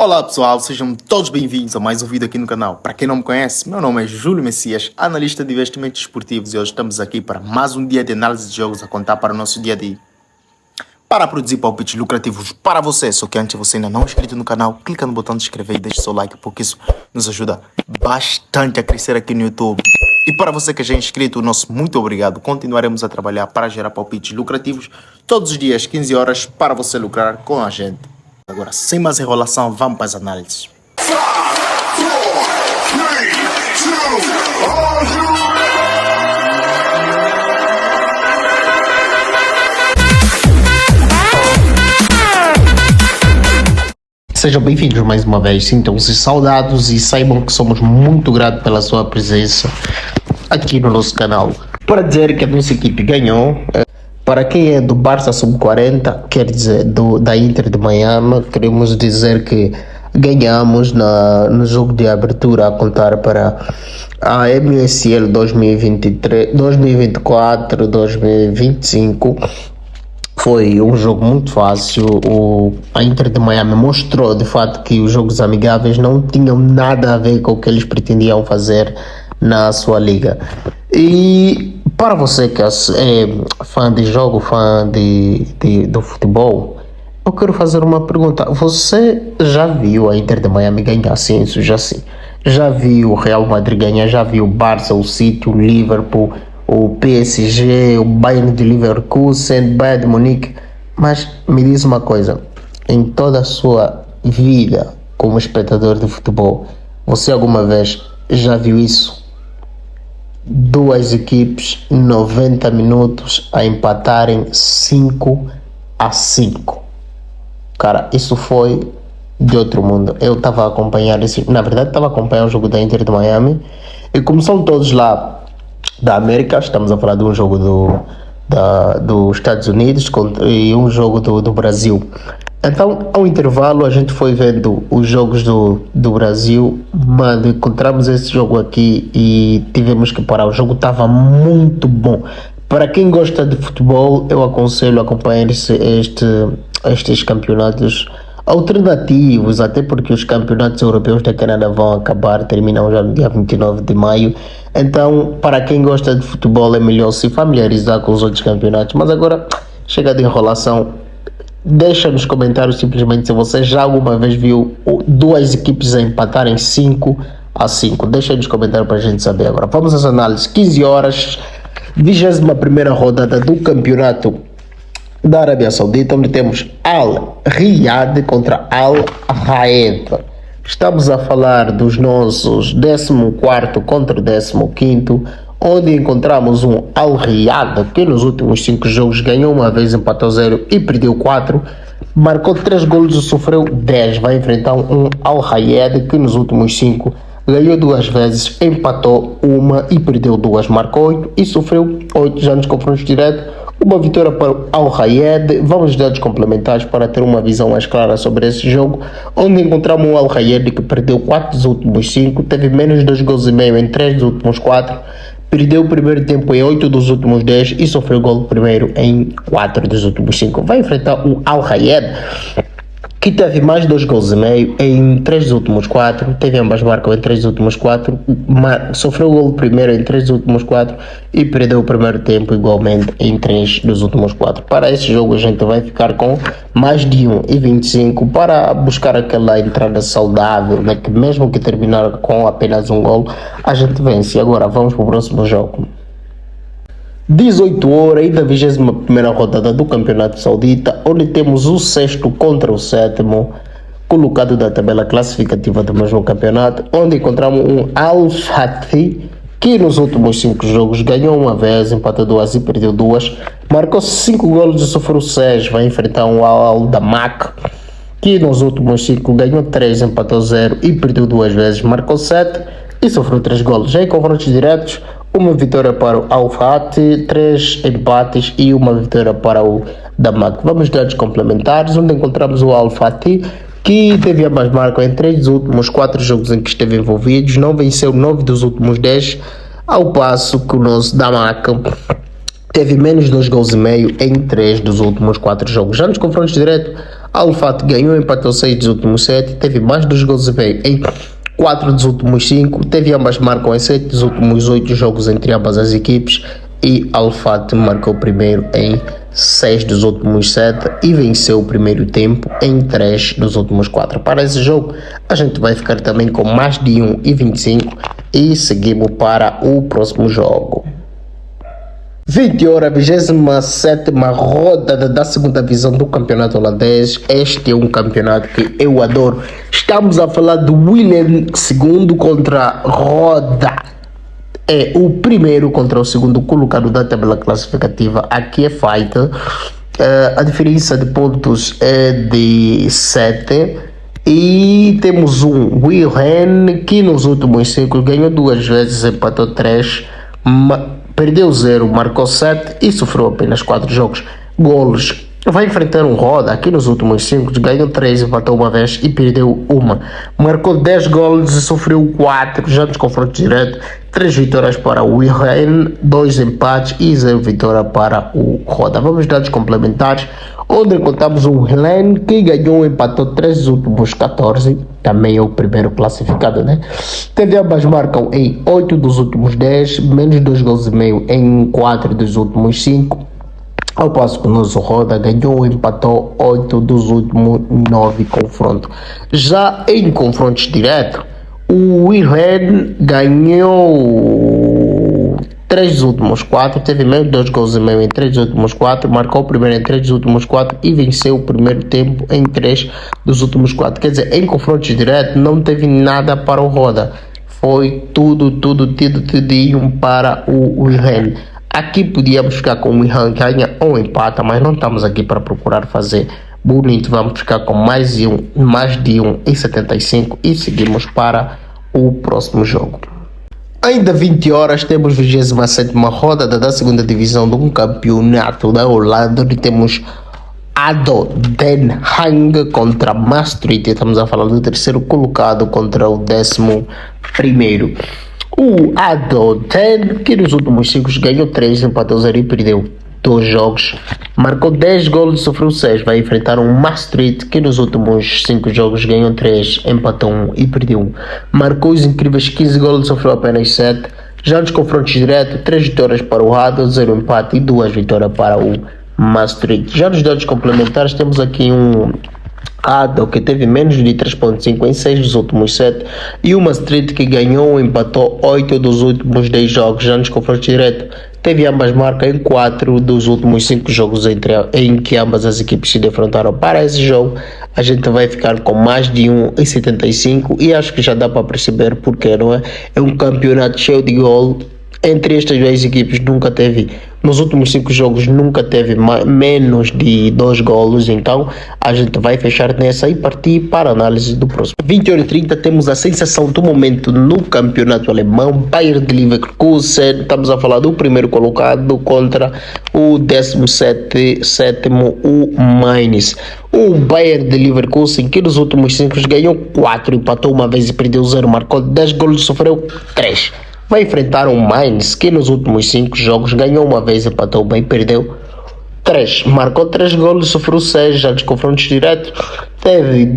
Olá pessoal, sejam todos bem-vindos a mais um vídeo aqui no canal. Para quem não me conhece, meu nome é Júlio Messias, analista de investimentos esportivos, e hoje estamos aqui para mais um dia de análise de jogos a contar para o nosso dia a dia. Para produzir palpites lucrativos para você, só que antes você ainda não é inscrito no canal, clica no botão de inscrever e deixe seu like, porque isso nos ajuda bastante a crescer aqui no YouTube. E para você que já é inscrito, nosso muito obrigado. Continuaremos a trabalhar para gerar palpites lucrativos todos os dias, 15 horas, para você lucrar com a gente. Agora, sem mais enrolação, vamos para as análises. Sejam bem-vindos mais uma vez, sintam-se saudados e saibam que somos muito gratos pela sua presença aqui no nosso canal. Para dizer que a nossa equipe ganhou, para quem é do Barça Sub-40, quer dizer da Inter de Miami, queremos dizer que ganhamos no jogo de abertura a contar para a MSL 2023, 2024, 2025. Foi um jogo muito fácil. A Inter de Miami mostrou de fato que os jogos amigáveis não tinham nada a ver com o que eles pretendiam fazer na sua liga. E para você que é fã de jogo, fã do futebol, eu quero fazer uma pergunta. Você já viu a Inter de Miami ganhar? Sim, isso já sim. Já viu o Real Madrid ganhar? Já viu o Barça, o City, o Liverpool, o PSG, o Bayern de Leverkusen, o Bayern de Munique? Mas me diz uma coisa, em toda a sua vida como espectador de futebol, você alguma vez já viu isso? Duas equipes 90 minutos a empatarem 5-5. Cara, isso foi de outro mundo. Eu estava a acompanhar isso, na verdade estava a acompanhar o jogo da Inter de Miami, e como são todos lá da América, estamos a falar de um jogo dos Estados Unidos e um jogo do Brasil. Então, ao intervalo, a gente foi vendo os jogos do Brasil. Mano, encontramos esse jogo aqui e tivemos que parar. O jogo estava muito bom. Para quem gosta de futebol, eu aconselho a acompanhar estes campeonatos alternativos, até porque os campeonatos europeus da Canadá vão acabar, terminam já no dia 29 de maio. Então, para quem gosta de futebol, é melhor se familiarizar com os outros campeonatos. Mas agora, chega de enrolação. Deixa nos comentários simplesmente se você já alguma vez viu duas equipes a empatarem 5-5. Deixa nos comentários para a gente saber agora. Vamos às análises. 15 horas, 21ª rodada do campeonato da Arábia Saudita, onde temos Al Riyad contra Al Raed. Estamos a falar dos nossos 14º contra o 15º, onde encontramos um Al Riyad que nos últimos 5 jogos ganhou uma vez, empatou 0 e perdeu 4, marcou 3 golos e sofreu 10. Vai enfrentar um Al Raed que nos últimos 5 ganhou 2 vezes, empatou 1 e perdeu 2, marcou 8 e sofreu 8. Já nos confrontos diretos, uma vitória para o Al Raed. Vamos aos dados complementares para ter uma visão mais clara sobre esse jogo, onde encontramos um Al Raed que perdeu 4 dos últimos 5, teve menos 2 gols e meio em 3 dos últimos 4, perdeu o primeiro tempo em 8 dos últimos 10 e sofreu gol primeiro em 4 dos últimos 5. Vai enfrentar o Al Raed, que teve mais 2 gols e meio em 3 dos últimos 4, teve ambas marcas em 3 dos últimos 4, sofreu o gol primeiro em 3 dos últimos 4 e perdeu o primeiro tempo igualmente em 3 dos últimos 4. Para esse jogo a gente vai ficar com mais de 1,25 para buscar aquela entrada saudável, né, que mesmo que terminar com apenas um gol, a gente vence. Agora vamos para o próximo jogo. 18 horas e da 21ª rodada do Campeonato Saudita, onde temos o 6º contra o 7º colocado da tabela classificativa do mesmo campeonato, onde encontramos um Al Fatih que nos últimos 5 jogos ganhou uma vez, empatou 2 e perdeu 2, marcou 5 golos e sofreu 6. Vai enfrentar um Al Damak que nos últimos 5 ganhou 3, empatou 0 e perdeu 2 vezes, marcou 7 e sofreu 3 golos. Já em confrontos diretos, uma vitória para o Al Fatih, 3 empates e uma vitória para o Damak. Vamos aos dados complementares, onde encontramos o Al Fatih, que teve a mais marca em 3 dos últimos 4 jogos em que esteve envolvido, não venceu 9 dos últimos 10, ao passo que o nosso Damak teve menos 2 gols e meio em 3 dos últimos 4 jogos. Já nos confrontos diretos, Al Fateh ganhou, empatou 6 dos últimos 7, teve mais 2 gols e meio em 4 dos últimos 5, teve ambas marcam em 7 dos últimos 8 jogos entre ambas as equipes e Al Fateh marcou primeiro em 6 dos últimos 7 e venceu o primeiro tempo em 3 dos últimos 4. Para esse jogo, a gente vai ficar também com mais de 1,25 e seguimos para o próximo jogo. 20 horas, 27ª rodada da segunda divisão do campeonato holandês. Este é um campeonato que eu adoro. Estamos a falar do Willem II contra Roda. É o primeiro contra o segundo colocado da tabela classificativa. Aqui é feita. A diferença de pontos é de 7. E temos um Wilhelm que nos últimos 5 ganhou 2 vezes, empatou 3. Perdeu 0, marcou 7 e sofreu apenas 4 jogos. Golos. Vai enfrentar um Roda, aqui nos últimos 5, ganhou 3, empatou 1 vez e perdeu 1. Marcou 10 golos e sofreu 4, já nos confrontos direto. 3 vitórias para o Wilhelm, 2 empates e 0 vitória para o Roda. Vamos dados complementares, onde encontramos o Wilhelm que ganhou e empatou 3 dos últimos 14, também é o primeiro classificado, né? Teve ambas marcam em 8 dos últimos 10, menos 2 gols e meio em 4 dos últimos 5. Ao passo que o nosso Roda ganhou e empatou 8 dos últimos 9 confrontos. Já em confrontos diretos, o Wilhelm ganhou 3 dos últimos 4, teve menos 2 gols e meio em 3 dos últimos 4, marcou o primeiro em 3 dos últimos 4 e venceu o primeiro tempo em 3 dos últimos 4. Quer dizer, em confrontos diretos não teve nada para o Roda. Foi tudinho para o Wilhelm. Aqui podíamos ficar com o Wilhelm ganha ou empata, mas não estamos aqui para procurar fazer bonito. Vamos ficar com mais de 1,75 e seguimos para o próximo jogo. Ainda 20 horas temos 27ª rodada da segunda divisão de um campeonato da Holanda, onde temos ADO Den Haag contra Maastricht. Estamos a falar do terceiro colocado contra o 11º. O ADO Den, que nos últimos 5 ganhou 3, empatou 0 e perdeu 2 jogos. Marcou 10 gols e sofreu 6. Vai enfrentar um Maastricht, que nos últimos 5 jogos ganhou 3, empatou 1 e perdeu 1. Marcou os incríveis 15 gols e sofreu apenas 7. Já nos confrontos diretos, 3 vitórias para o ADO, 0 empate e 2 vitórias para o Maastricht. Já nos dados complementares temos aqui um ADO que teve menos de 3.5 em 6 dos últimos 7 e o Maastricht que ganhou e empatou 8 dos últimos 10 jogos. Já nos confrontos diretos teve ambas marcas em 4 dos últimos 5 jogos em que ambas as equipes se defrontaram. Para esse jogo a gente vai ficar com mais de 1,75 e acho que já dá para perceber porque, não é? É um campeonato cheio de gol. Entre estas duas equipes nunca teve, nos últimos 5 jogos nunca teve menos de 2 golos, então a gente vai fechar nessa e partir para a análise do próximo. 21h30 temos a sensação do momento no campeonato alemão, Bayern de Leverkusen. Estamos a falar do primeiro colocado contra o 17º, o Mainz. O Bayern de Leverkusen que nos últimos 5 ganhou 4, empatou 1 vez e perdeu 0, marcou 10 golos e sofreu 3. Vai enfrentar um Mainz que nos últimos 5 jogos ganhou 1 vez, empatou bem, perdeu 3. Marcou 3 golos, sofreu 6. Já nos confrontos diretos teve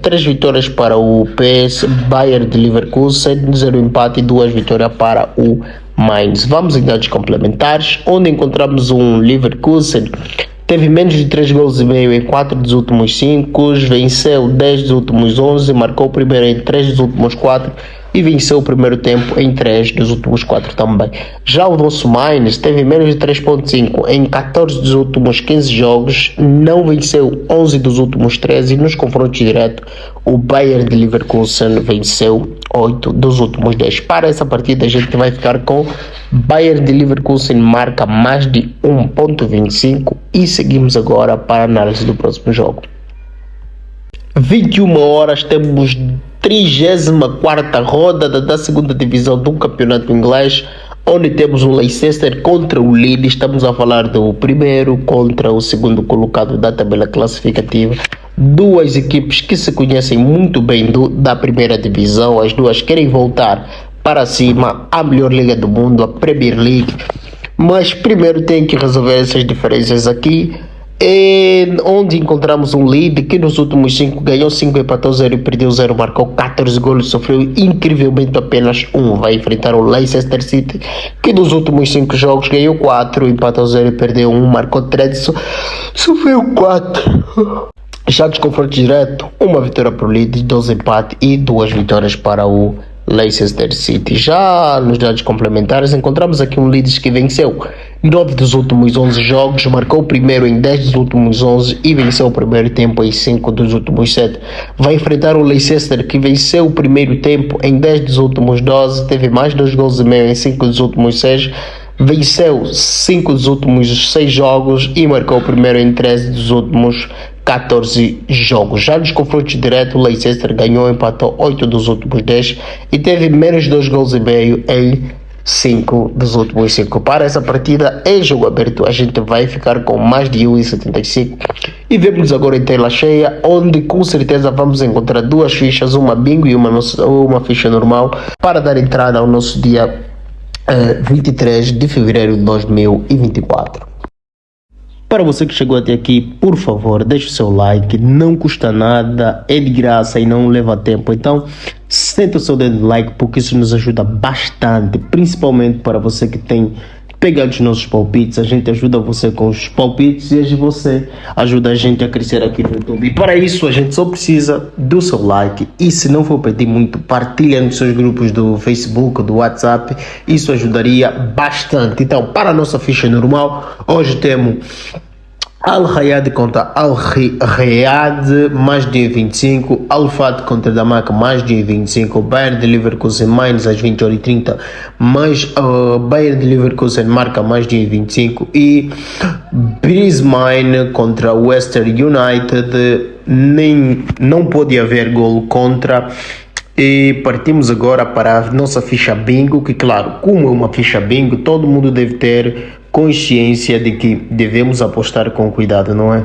3 vitórias para o PS Bayern de Leverkusen, 0 empate e 2 vitórias para o Mainz. Vamos em dados complementares, onde encontramos um Leverkusen teve menos de 3 gols e meio em 4 dos últimos 5, venceu 10 dos últimos 11, marcou o primeiro em 3 dos últimos 4 e venceu o primeiro tempo em 3 dos últimos 4 também. Já o nosso Mainz teve menos de 3.5 em 14 dos últimos 15 jogos, não venceu 11 dos últimos 13 e nos confrontos diretos o Bayern de Leverkusen venceu 8 dos últimos 10. Para essa partida a gente vai ficar com Bayern de Leverkusen marca mais de 1.25 e seguimos agora para a análise do próximo jogo. 21 horas temos 34ª rodada da segunda divisão do campeonato inglês, onde temos o Leicester contra o Leeds. Estamos a falar do primeiro contra o segundo colocado da tabela classificativa. Duas equipes que se conhecem muito bem da primeira divisão, as duas querem voltar para cima, a melhor liga do mundo, a Premier League. Mas primeiro tem que resolver essas diferenças aqui. onde encontramos um lead que nos últimos 5 ganhou 5, empatou 0 e perdeu 0, marcou 14 golos, sofreu incrivelmente apenas 1. Vai enfrentar o Leicester City, que nos últimos 5 jogos ganhou 4, empatou 0 e perdeu 1, marcou 13, sofreu 4. Já de confronto direto, uma vitória para o Leeds, 2 empates e 2 vitórias para o Leicester City. Já nos dados complementares, encontramos aqui um Leeds que venceu 9 dos últimos 11 jogos, marcou o primeiro em 10 dos últimos 11 e venceu o primeiro tempo em 5 dos últimos 7. Vai enfrentar o Leicester, que venceu o primeiro tempo em 10 dos últimos 12, teve mais 2 gols e meio em 5 dos últimos 6, venceu 5 dos últimos 6 jogos e marcou o primeiro em 13 dos últimos 14 jogos. Já nos confrontos diretos, o Leicester ganhou, empatou 8 dos últimos 10 e teve menos 2 gols e meio em 5 dos últimos 5. Para essa partida, em jogo aberto, a gente vai ficar com mais de 1,75 e vemos agora em tela cheia, onde com certeza vamos encontrar duas fichas, uma bingo e uma ficha normal, para dar entrada ao nosso dia 23 de fevereiro de 2024. Para você que chegou até aqui, por favor, deixe o seu like, não custa nada, é de graça e não leva tempo. Então, senta o seu dedo no like, porque isso nos ajuda bastante, principalmente para você que tem pegado os nossos palpites. A gente ajuda você com os palpites e você ajuda a gente a crescer aqui no YouTube. E para isso, a gente só precisa do seu like. E se não for pedir muito, partilha nos seus grupos do Facebook, do WhatsApp. Isso ajudaria bastante. Então, para a nossa ficha normal, hoje temos Al-Riyad contra Al-Riyad, mais de 25. Al-Fat contra Damak, mais de 25. Bayern de Leverkusen, mais às 20h30, mais Bayern de Leverkusen marca mais de 25. E Brisbane contra Western United, não pode haver gol contra. E partimos agora para a nossa ficha bingo, que claro, como é uma ficha bingo, todo mundo deve ter consciência de que devemos apostar com cuidado, não é?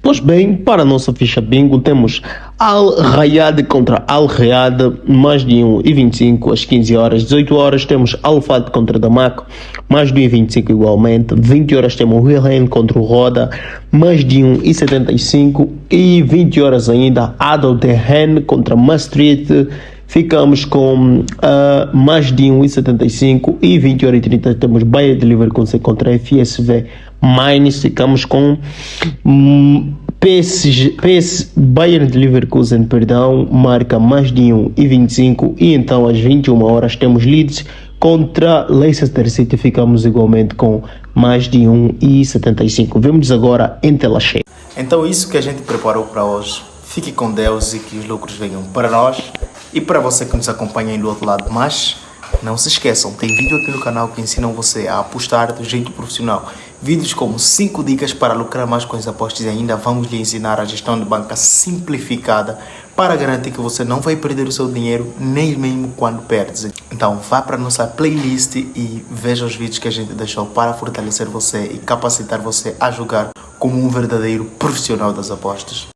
Pois bem, para a nossa ficha bingo temos Al-Riyad contra Al-Riyad, mais de 1,25 às 15 horas. 18 horas temos Al-Fat contra Damak, mais de 1,25 igualmente. 20 horas temos Wilhelm contra o Roda, mais de 1,75. E 20 horas ainda Adel Dehen contra Maastricht. Ficamos com mais de 1,75 e 20h30 temos Bayern de Leverkusen contra FSV Mainz. Ficamos com Bayern de Leverkusen, marca mais de 1,25 e então às 21 horas temos Leeds contra Leicester City. Ficamos igualmente com mais de 1,75. Vemos agora em tela cheia. Então isso que a gente preparou para hoje. Fique com Deus e que os lucros venham para nós e para você que nos acompanha aí do outro lado. Mas não se esqueçam, tem vídeo aqui no canal que ensinam você a apostar do jeito profissional. Vídeos como 5 dicas para lucrar mais com as apostas e ainda vamos lhe ensinar a gestão de banca simplificada para garantir que você não vai perder o seu dinheiro nem mesmo quando perdes. Então vá para a nossa playlist e veja os vídeos que a gente deixou para fortalecer você e capacitar você a jogar como um verdadeiro profissional das apostas.